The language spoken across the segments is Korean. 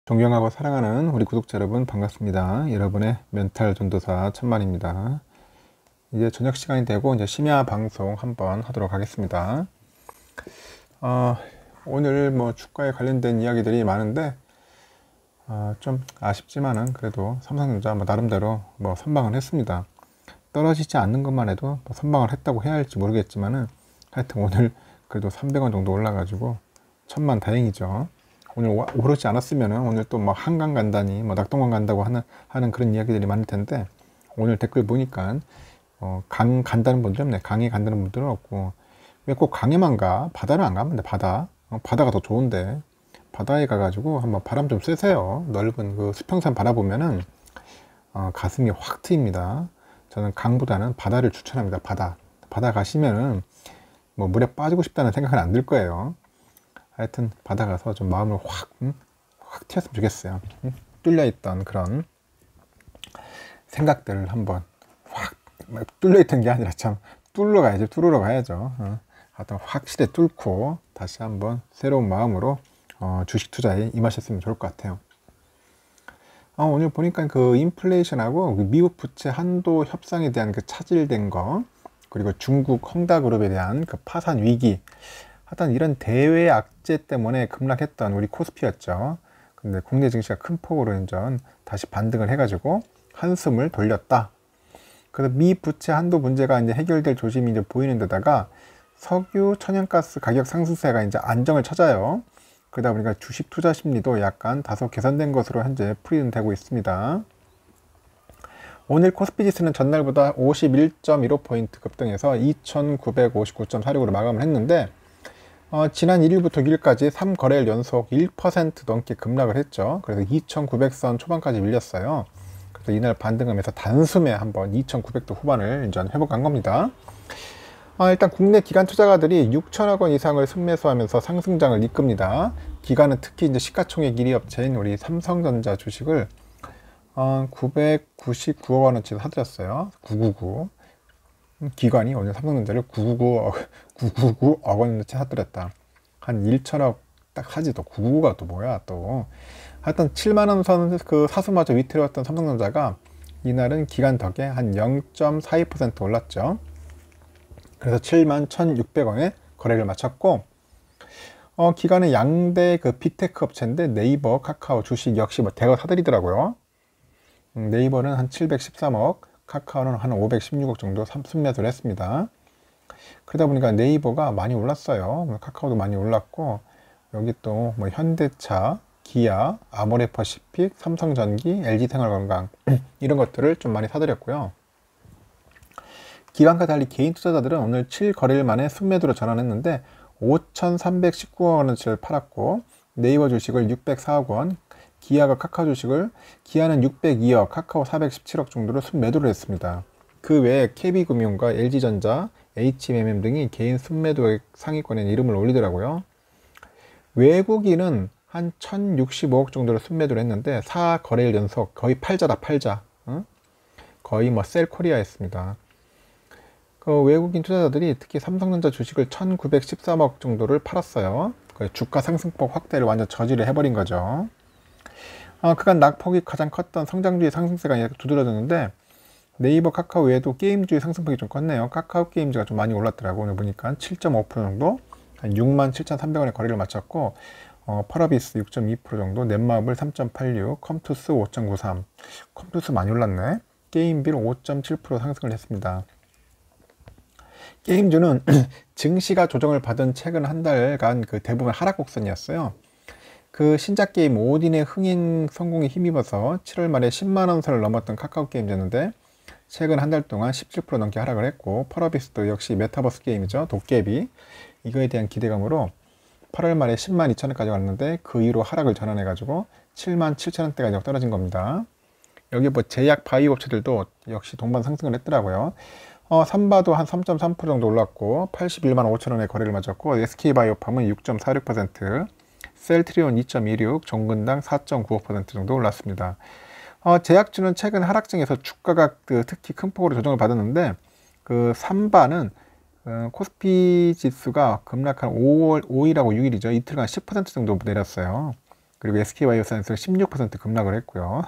존경하고 사랑하는 우리 구독자 여러분 반갑습니다. 여러분의 멘탈 전도사 천만입니다. 이제 저녁 시간이 되고 이제 심야 방송 한번 하도록 하겠습니다. 오늘 뭐 주가에 관련된 이야기들이 많은데 좀 아쉽지만은 그래도 삼성전자 나름대로 선방을 했습니다. 떨어지지 않는 것만 해도 선방을 했다고 해야 할지 모르겠지만은 하여튼 오늘 그래도 300원 정도 올라가지고 천만 다행이죠. 오늘 오르지 않았으면은 오늘 또 한강 간다니 낙동강 간다고 하는 그런 이야기들이 많을 텐데, 오늘 댓글 보니까 강 간다는 분들 없네. 강에 간다는 분들은 없고, 왜 꼭 강에만 가? 바다는 안 가면 돼. 바다가 더 좋은데 바다에 가가지고 한번 바람 좀 쐬세요. 넓은 그 수평선 바라보면은 가슴이 확 트입니다. 저는 강보다는 바다를 추천합니다. 바다 가시면은 물에 빠지고 싶다는 생각은 안 들 거예요. 하여튼 바다 가서 좀 마음을 확 튀었으면 좋겠어요. 뚫려있던 그런 생각들을 한번 확, 뚫려있던 게 아니라 참 뚫으러 가야죠. 하여튼 확실히 뚫고 다시 한번 새로운 마음으로 주식 투자에 임하셨으면 좋을 것 같아요. 오늘 보니까 그 인플레이션하고 미국 부채 한도 협상에 대한 그 차질된 거, 그리고 중국 헝다그룹에 대한 그 파산 위기, 하여튼 이런 대외 악재 때문에 급락했던 우리 코스피였죠. 근데 국내 증시가 큰 폭으로 이제 다시 반등을 해가지고 한숨을 돌렸다. 그래서 미 부채 한도 문제가 이제 해결될 조짐이 이제 보이는 데다가 석유, 천연가스 가격 상승세가 이제 안정을 찾아요. 그러다 보니까 주식 투자 심리도 약간 다소 개선된 것으로 현재 풀이되고 있습니다. 오늘 코스피 지수는 전날보다 51.15포인트 급등해서 2959.46으로 마감을 했는데, 지난 1일부터 6일까지 3거래일 연속 1% 넘게 급락을 했죠. 그래서 2900선 초반까지 밀렸어요. 그래서 이날 반등하면서 단숨에 한번 2900도 후반을 이제 회복한 겁니다. 일단 국내 기관 투자가들이 6천억 원 이상을 순매수하면서 상승장을 이끕니다. 기관은 특히 이제 시가총액 1위 업체인 우리 삼성전자 주식을 999억 원어치 사들였어요. 999. 기관이 오늘 삼성전자를 999억 원어치 사들였다. 한 1천억 딱 하지. 또 999가 또 뭐야 또. 하여튼 7만원 선 그 사수마저 위태로웠던 삼성전자가 이날은 기관 덕에 한 0.42% 올랐죠. 그래서 71,600원에 거래를 마쳤고, 기관은 양대 그 빅테크 업체인데 네이버, 카카오 주식 역시 대거 사들이더라고요. 네이버는 한 713억, 카카오는 한 516억 정도 순매수를 했습니다. 그러다 보니까 네이버가 많이 올랐어요. 카카오도 많이 올랐고, 여기 또 현대차, 기아, 아모레퍼시픽, 삼성전기, LG생활건강 이런 것들을 좀 많이 사들였고요. 기관과 달리 개인 투자자들은 오늘 7거래일 만에 순매도로 전환했는데 5,319억 원어치를 팔았고, 네이버 주식을 604억 원, 기아가 카카오 주식을, 기아는 602억, 카카오 417억 정도로 순매도를 했습니다. 그 외에 KB금융과 LG전자, HMM 등이 개인 순매도액 상위권에 이름을 올리더라고요. 외국인은 한 1,065억 정도로 순매도를 했는데 4거래일 연속 거의 팔자. 거의 셀코리아였습니다. 그 외국인 투자자들이 특히 삼성전자 주식을 1,913억 정도를 팔았어요. 주가 상승폭 확대를 완전 저지를 해버린 거죠. 그간 낙폭이 가장 컸던 성장주의 상승세가 두드러졌는데, 네이버, 카카오 외에도 게임주의 상승폭이 좀 컸네요. 카카오 게임즈가 좀 많이 올랐더라고요. 오늘 보니까 7.5% 정도, 한 67,300원에 거래를 마쳤고, 펄어비스 6.2% 정도, 넷마블 3.86, 컴투스 5.93, 컴투스 많이 올랐네. 게임빌 5.7% 상승을 했습니다. 게임주는 증시가 조정을 받은 최근 한 달간 그 대부분 하락 곡선이었어요. 그 신작 게임 오딘의 흥행 성공에 힘입어서 7월 말에 10만원 선을 넘었던 카카오 게임즈였는데, 최근 한 달 동안 17% 넘게 하락을 했고, 펄어비스도 역시 메타버스 게임이죠. 도깨비. 이거에 대한 기대감으로 8월 말에 10만 2천원까지 왔는데, 그 이후로 하락을 전환해가지고 7만 7천원대까지 떨어진 겁니다. 여기 제약 바이오 업체들도 역시 동반 상승을 했더라고요. 삼바도 한 3.3% 정도 올랐고 81만 5천원에 거래를 마쳤고, SK바이오팜은 6.46%, 셀트리온 2.26, 정근당 4.95% 정도 올랐습니다. 제약주는 최근 하락장에서 주가가 특히 큰 폭으로 조정을 받았는데, 그 삼바는 코스피 지수가 급락한 5일하고 6일이죠. 이틀간 10% 정도 내렸어요. 그리고 SK바이오사이언스는 16% 급락을 했고요.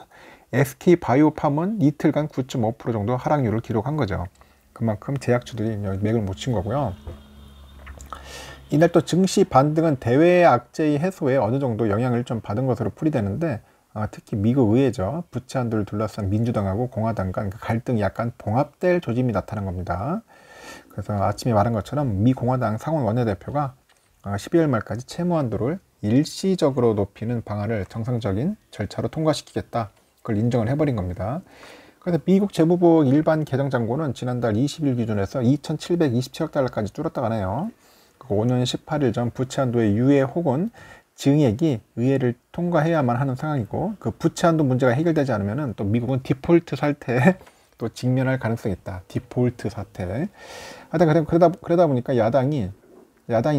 SK바이오팜은 이틀간 9.5% 정도 하락률을 기록한 거죠. 그만큼 제약주들이 맥을 못 친 거고요. 이날 또 증시 반등은 대외 악재의 해소에 어느 정도 영향을 좀 받은 것으로 풀이되는데, 특히 미국 의회죠. 부채 한도를 둘러싼 민주당하고 공화당 간 갈등이 약간 봉합될 조짐이 나타난 겁니다. 그래서 아침에 말한 것처럼 미 공화당 상원 원내대표가 12월 말까지 채무 한도를 일시적으로 높이는 방안을 정상적인 절차로 통과시키겠다. 그걸 인정을 해버린 겁니다. 그래서 미국 재무부 일반 계정 잔고는 지난달 20일 기준에서 2,727억 달러까지 줄었다 가네요. 5년 18일 전 부채 한도의 유예 혹은 증액이 의회를 통과해야만 하는 상황이고, 그 부채 한도 문제가 해결되지 않으면 또 미국은 디폴트 사태에 또 직면할 가능성이 있다. 디폴트 사태. 하여튼 그러다 보니까 야당인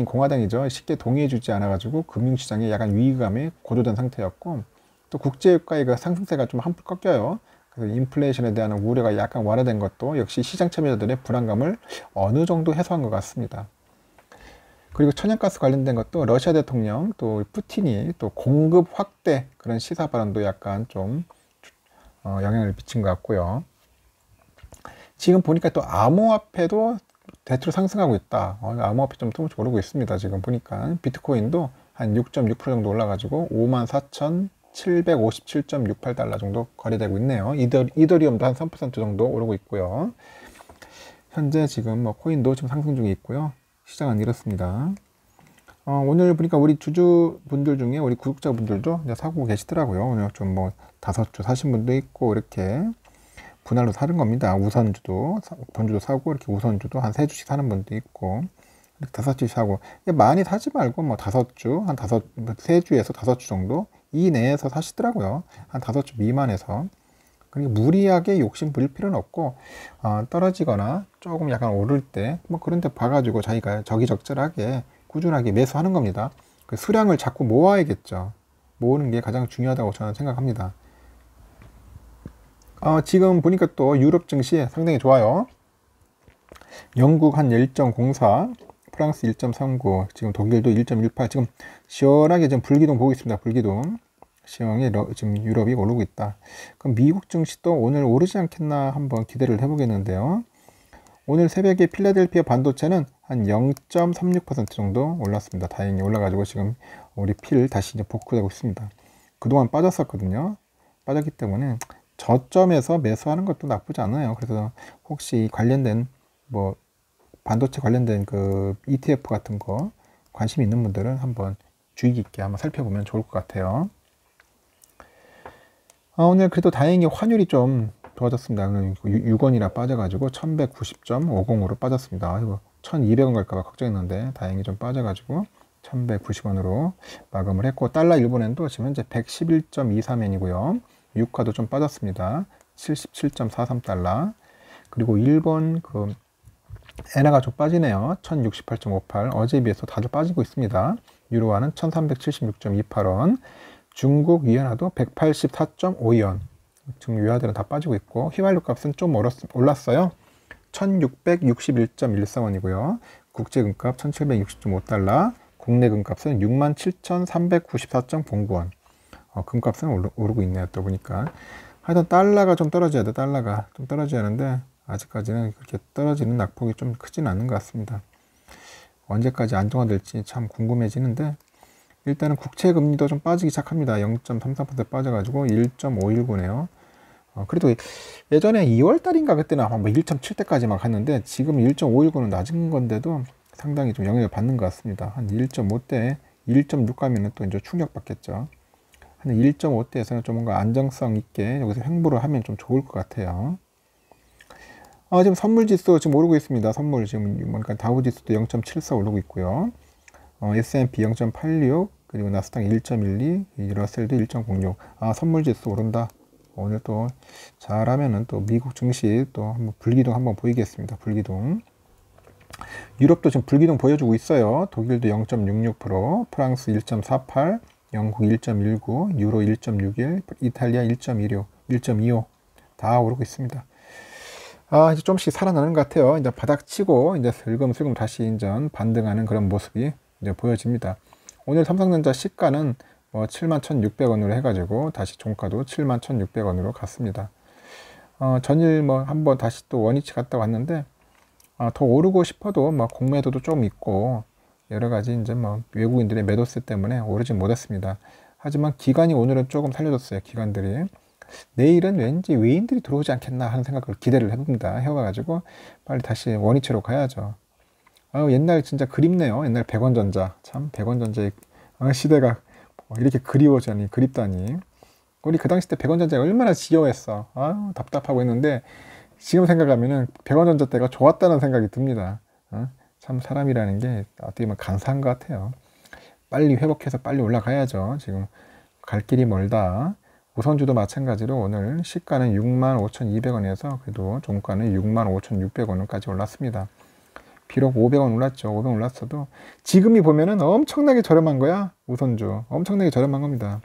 공화당이죠. 쉽게 동의해주지 않아가지고 금융시장에 약간 위기감에 고조된 상태였고, 또 국제유가의 그 상승세가 좀 한풀 꺾여요. 그래서 인플레이션에 대한 우려가 약간 완화된 것도 역시 시장 참여자들의 불안감을 어느 정도 해소한 것 같습니다. 그리고 천연가스 관련된 것도 러시아 대통령 또 푸틴이 또 공급 확대 그런 시사 발언도 약간 좀 영향을 미친 것 같고요. 지금 보니까 또 암호화폐도 대체로 상승하고 있다. 암호화폐 좀 조금씩 오르고 있습니다. 지금 보니까 비트코인도 한 6.6% 정도 올라가지고 54,757.68달러 정도 거래되고 있네요. 이더리움도 한 3% 정도 오르고 있고요. 현재 지금 뭐 코인도 지금 상승 중에 있고요. 시장은 이렇습니다. 오늘 보니까 우리 주주분들 중에 우리 구독자분들도 이제 사고 계시더라고요. 오늘 좀 뭐 5주 사신 분도 있고 이렇게 분할로 사는 겁니다. 우선주도 본주도 사고 이렇게 우선주도 한 3주씩 사는 분도 있고 이렇게 5주씩 사고, 많이 사지 말고 뭐 5주 한 3주에서 5주 정도 이 내에서 사시더라고요. 한 5주 미만에서. 그러니까 무리하게 욕심 부릴 필요는 없고, 떨어지거나 조금 약간 오를 때 뭐 그런 데 봐가지고 자기가 적기적절하게 꾸준하게 매수하는 겁니다. 그 수량을 자꾸 모아야겠죠. 모으는 게 가장 중요하다고 저는 생각합니다. 지금 보니까 또 유럽 증시 상당히 좋아요. 영국 한 1.04, 프랑스 1.39, 지금 독일도 1.18, 지금 시원하게 지금 불기둥 보고 있습니다. 불기둥. 시황에 지금 유럽이 오르고 있다. 그럼 미국 증시도 오늘 오르지 않겠나 한번 기대를 해보겠는데요. 오늘 새벽에 필라델피아 반도체는 한 0.36% 정도 올랐습니다. 다행히 올라가지고 지금 우리 필 다시 이제 복구되고 있습니다. 그동안 빠졌었거든요. 빠졌기 때문에 저점에서 매수하는 것도 나쁘지 않아요. 그래서 혹시 관련된 뭐 반도체 관련된 그 ETF 같은 거 관심 있는 분들은 한번 주의 깊게 한번 살펴보면 좋을 것 같아요. 오늘 그래도 다행히 환율이 좀 좋아졌습니다. 6원이나 빠져가지고 1190.50으로 빠졌습니다. 1200원 갈까봐 걱정했는데 다행히 좀 빠져가지고 1190원으로 마감을 했고, 달러 일본엔도 지금 현재 111.23엔이고요. 유가도 좀 빠졌습니다. 77.43달러. 그리고 일본 그 엔화가 좀 빠지네요. 1068.58. 어제에 비해서 다들 빠지고 있습니다. 유로화는 1376.28원. 중국 위안화도 184.52원. 지금 위화들은 다 빠지고 있고, 휘발유 값은 좀 올랐어요. 1661.13원이고요. 국제 금값 1760.5달러. 국내 금값은 67,394.09원. 금값은 오르고 있네요. 또 보니까. 하여튼 달러가 좀 떨어져야 돼. 달러가 좀 떨어져야 하는데 아직까지는 그렇게 떨어지는 낙폭이 좀 크지는 않는 것 같습니다. 언제까지 안정화될지 참 궁금해지는데, 일단은 국채 금리도 좀 빠지기 시작합니다. 0.33% 빠져가지고 1.519네요. 그래도 예전에 2월달인가 그때는 아마 뭐 1.7대까지 막 갔는데, 지금 1.519는 낮은 건데도 상당히 좀 영향을 받는 것 같습니다. 한 1.5대, 1.6 가면은 또 이제 충격받겠죠. 한 1.5대에서는 좀 뭔가 안정성 있게 여기서 횡보를 하면 좀 좋을 것 같아요. 지금 선물 지수 지금 오르고 있습니다. 선물 지금 뭔가 다우 지수도 0.74 오르고 있고요. S&P 0.86, 그리고 나스닥 1.12, 러셀도 1.06. 선물 지수 오른다. 오늘 또 잘하면은 또 미국 증시 또 한번 불기둥 한번 보이겠습니다. 불기둥. 유럽도 지금 불기둥 보여주고 있어요. 독일도 0.66%, 프랑스 1.48, 영국 1.19, 유로 1.61, 이탈리아 1.16, 1.25 다 오르고 있습니다. 이제 좀씩 살아나는 것 같아요. 이제 바닥 치고 이제 슬금슬금 다시 인전 반등하는 그런 모습이 이제 보여집니다. 오늘 삼성전자 시가는 뭐 71,600원으로 해가지고 다시 종가도 71,600원으로 갔습니다. 전일 뭐 한번 다시 또 원위치 갔다 왔는데 더 오르고 싶어도 뭐 공매도도 좀 있고 여러 가지 이제 뭐 외국인들의 매도세 때문에 오르지 못했습니다. 하지만 기관이 오늘은 조금 살려줬어요. 기관들이. 내일은 왠지 외인들이 들어오지 않겠나 하는 생각을 기대를 해봅니다. 해와가지고 빨리 다시 원위치로 가야죠. 옛날 진짜 그립네요. 옛날 백원전자. 참 백원전자의 시대가 이렇게 그리워지니 그립다니. 우리 그 당시 때 백원전자가 얼마나 지겨워했어. 답답하고 했는데 지금 생각하면은 백원전자 때가 좋았다는 생각이 듭니다. 참 사람이라는 게 어떻게 보면 간사한 것 같아요. 빨리 회복해서 빨리 올라가야죠. 지금 갈 길이 멀다. 우선주도 마찬가지로 오늘 시가는 65,200원에서 그래도 종가는 65,600원까지 올랐습니다. 비록 500원 올랐죠. 500원 올랐어도 지금이 보면은 엄청나게 저렴한 거야. 우선주 엄청나게 저렴한 겁니다.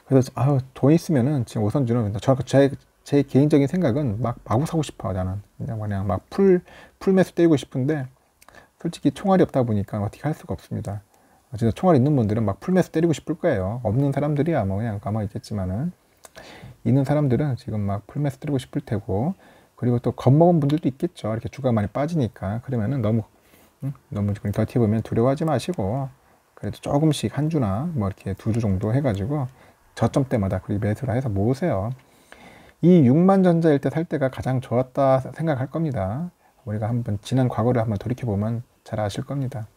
그래서 돈 있으면은 지금 우선주는 제 개인적인 생각은 막 마구 사고 싶어. 나는 그냥 막 풀 매수 때리고 싶은데 솔직히 총알이 없다 보니까 어떻게 할 수가 없습니다. 진짜 총알 있는 분들은 막 풀매수 때리고 싶을 거예요. 없는 사람들이야 뭐 그냥 가만히 있겠지만은 있는 사람들은 지금 막 풀매수 때리고 싶을 테고, 그리고 또 겁먹은 분들도 있겠죠. 이렇게 주가 많이 빠지니까. 그러면은 너무 그러니까 어떻게 보면 두려워하지 마시고 그래도 조금씩 한 주나 뭐 이렇게 2주 정도 해가지고 저점 때마다 그렇게 매수를 해서 모으세요. 이 6만 전자일 때 살 때가 가장 좋았다 생각할 겁니다. 우리가 한번 지난 과거를 한번 돌이켜 보면 잘 아실 겁니다.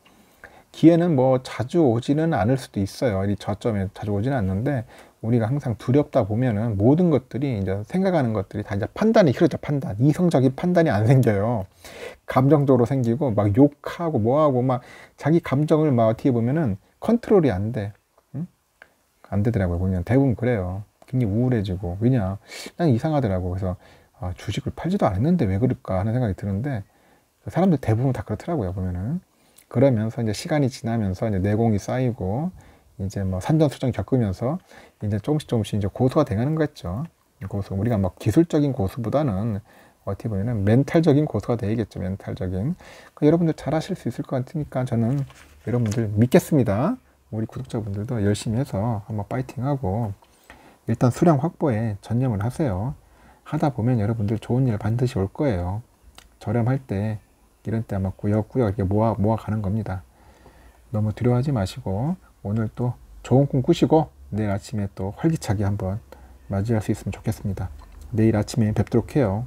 기회는 뭐 자주 오지는 않을 수도 있어요. 이 저점에 자주 오지는 않는데 우리가 항상 두렵다 보면은 모든 것들이 이제 생각하는 것들이 다 이제 판단이 흐르죠. 판단. 이성적인 판단이 안 생겨요. 감정적으로 생기고 막 욕하고 뭐하고 막 자기 감정을 막 어떻게 보면은 컨트롤이 안 돼. 안 되더라고요. 보면 대부분 그래요. 굉장히 우울해지고. 왜냐? 난 이상하더라고. 그래서 주식을 팔지도 않았는데 왜 그럴까 하는 생각이 드는데 사람들 대부분 다 그렇더라고요. 보면은. 그러면서 이제 시간이 지나면서 이제 내공이 쌓이고 이제 뭐 산전수전 겪으면서 이제 조금씩 이제 고수가 돼가는 거겠죠. 고수. 우리가 뭐 기술적인 고수보다는 어떻게 보면은 멘탈적인 고수가 되겠죠. 멘탈적인. 여러분들 잘 하실 수 있을 것 같으니까 저는 여러분들 믿겠습니다. 우리 구독자분들도 열심히 해서 한번 파이팅하고 일단 수량 확보에 전념을 하세요. 하다 보면 여러분들 좋은 일 반드시 올 거예요. 저렴할 때 이런 때 아마 꾸역꾸역 이렇게 모아 가는 겁니다. 너무 두려워하지 마시고 오늘 또 좋은 꿈 꾸시고 내일 아침에 또 활기차게 한번 맞이할 수 있으면 좋겠습니다. 내일 아침에 뵙도록 해요.